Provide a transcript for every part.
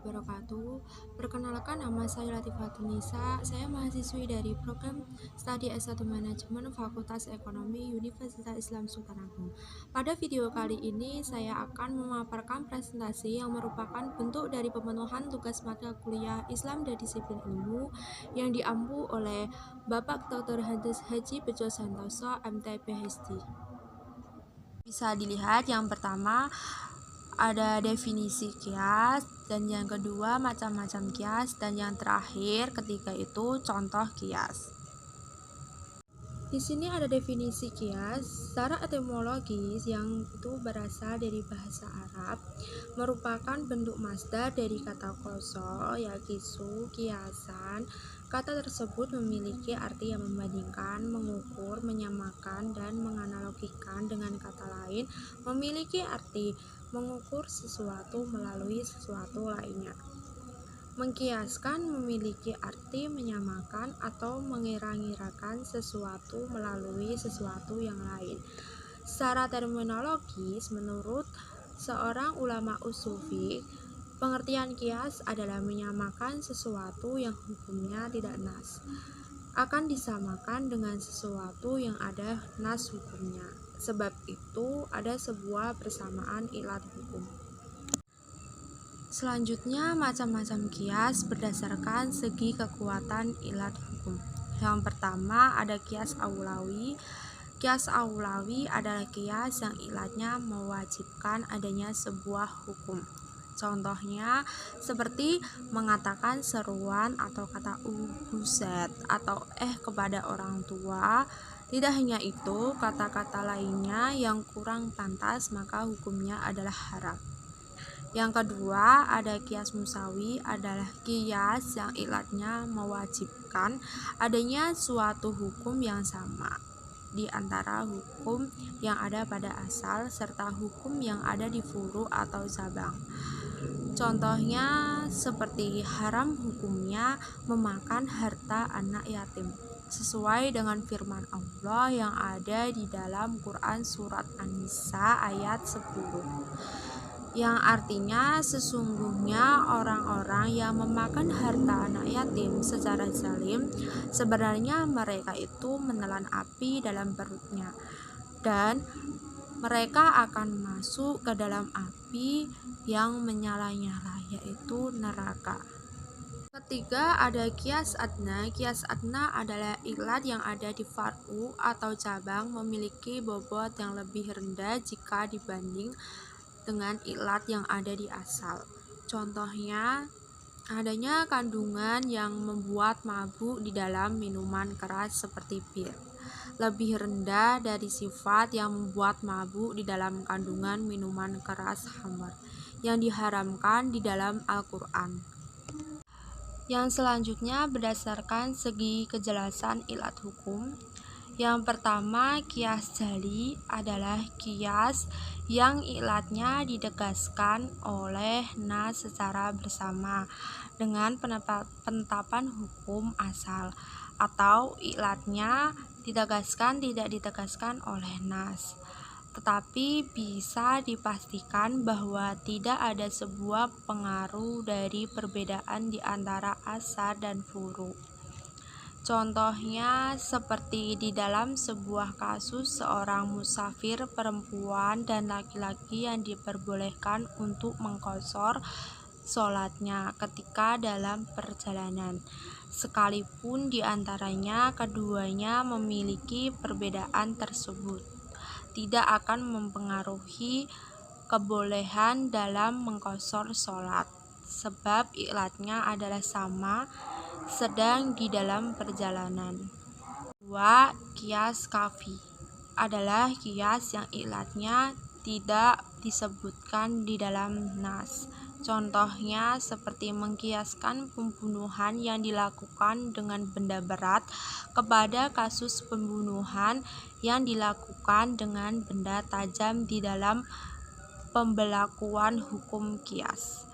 wabarakatuh. Perkenalkan, nama saya Latifatul Nisa. Saya mahasiswi dari program Studi S1 Manajemen Fakultas Ekonomi Universitas Islam Sultan Agung. Pada video kali ini saya akan memaparkan presentasi yang merupakan bentuk dari pemenuhan tugas mata kuliah Islam dan Disiplin Ilmu yang diampu oleh Bapak Dr. Haji Bejo Santoso, MT PhD. Bisa dilihat yang pertama ada definisi kias, dan yang kedua macam-macam kias, dan yang terakhir ketiga itu contoh kias. Di sini ada definisi kias. Secara etimologis yang itu berasal dari bahasa Arab, merupakan bentuk masdar dari kata koso, yakisu, kiasan. Kata tersebut memiliki arti yang membandingkan, mengukur, menyamakan, dan menganalogikan dengan kata lain, memiliki arti mengukur sesuatu melalui sesuatu lainnya. Mengkiaskan memiliki arti menyamakan atau mengira-ngirakan sesuatu melalui sesuatu yang lain. Secara terminologis, menurut seorang ulama usul fiqh, pengertian kias adalah menyamakan sesuatu yang hukumnya tidak nas, akan disamakan dengan sesuatu yang ada nas hukumnya. Sebab itu ada sebuah persamaan ilat hukum. Selanjutnya, macam-macam kias berdasarkan segi kekuatan ilat hukum. Yang pertama ada kias aulawi. Kias aulawi adalah kias yang ilatnya mewajibkan adanya sebuah hukum. Contohnya seperti mengatakan seruan atau kata buset atau kepada orang tua. Tidak hanya itu, kata-kata lainnya yang kurang pantas maka hukumnya adalah haram. Yang kedua ada kias musawi, adalah kias yang ilatnya mewajibkan adanya suatu hukum yang sama di antara hukum yang ada pada asal serta hukum yang ada di furu atau cabang. Contohnya seperti haram hukumnya memakan harta anak yatim, sesuai dengan firman Allah yang ada di dalam Quran surat An-Nisa ayat 10. Yang artinya sesungguhnya orang-orang yang memakan harta anak yatim secara zalim, sebenarnya mereka itu menelan api dalam perutnya, dan mereka akan masuk ke dalam api yang menyala-nyala, yaitu neraka. Ketiga ada kias adna. Kias adna adalah ilat yang ada di far'u atau cabang memiliki bobot yang lebih rendah jika dibanding dengan ilat yang ada di asal. Contohnya adanya kandungan yang membuat mabuk di dalam minuman keras seperti bir, lebih rendah dari sifat yang membuat mabuk di dalam kandungan minuman keras khamr yang diharamkan di dalam Al-Quran. Yang selanjutnya berdasarkan segi kejelasan ilat hukum. Yang pertama, kias jali adalah kias yang ilatnya ditegaskan oleh nas secara bersama dengan penetapan hukum asal, atau ilatnya ditegaskan tidak ditegaskan oleh nas, tetapi bisa dipastikan bahwa tidak ada sebuah pengaruh dari perbedaan di antara asar dan furu. Contohnya seperti di dalam sebuah kasus seorang musafir perempuan dan laki-laki yang diperbolehkan untuk mengqashar sholatnya ketika dalam perjalanan, sekalipun di antaranya keduanya memiliki perbedaan tersebut, tidak akan mempengaruhi kebolehan dalam mengqashar sholat, sebab ilatnya adalah sama sedang di dalam perjalanan. 2. Kias kafi adalah kias yang ilatnya tidak disebutkan di dalam nas. Contohnya seperti mengkiaskan pembunuhan yang dilakukan dengan benda berat kepada kasus pembunuhan yang dilakukan dengan benda tajam di dalam pembelakuan hukum kias,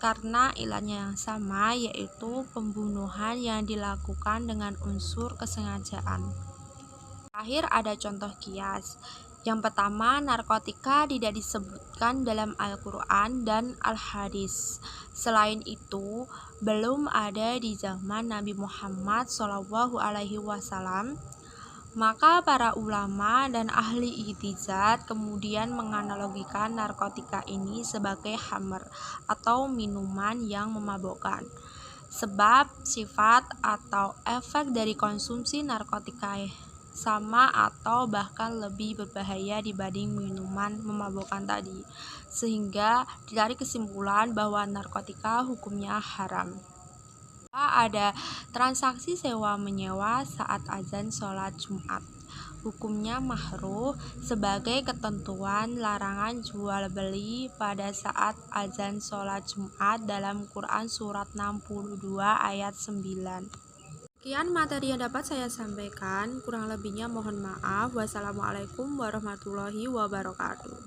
karena ilatnya yang sama, yaitu pembunuhan yang dilakukan dengan unsur kesengajaan. Terakhir ada contoh kias. Yang pertama, narkotika tidak disebutkan dalam Al-Quran dan Al-Hadis. Selain itu, belum ada di zaman Nabi Muhammad SAW. Maka para ulama dan ahli ihtizat kemudian menganalogikan narkotika ini sebagai khamr atau minuman yang memabukkan. Sebab sifat atau efek dari konsumsi narkotika sama atau bahkan lebih berbahaya dibanding minuman memabukkan tadi, sehingga ditarik kesimpulan bahwa narkotika hukumnya haram. Ada transaksi sewa menyewa saat azan sholat Jumat, hukumnya makruh sebagai ketentuan larangan jual beli pada saat azan sholat Jumat dalam Quran surat 62 ayat 9. Sekian materi yang dapat saya sampaikan, kurang lebihnya mohon maaf. Wassalamualaikum warahmatullahi wabarakatuh.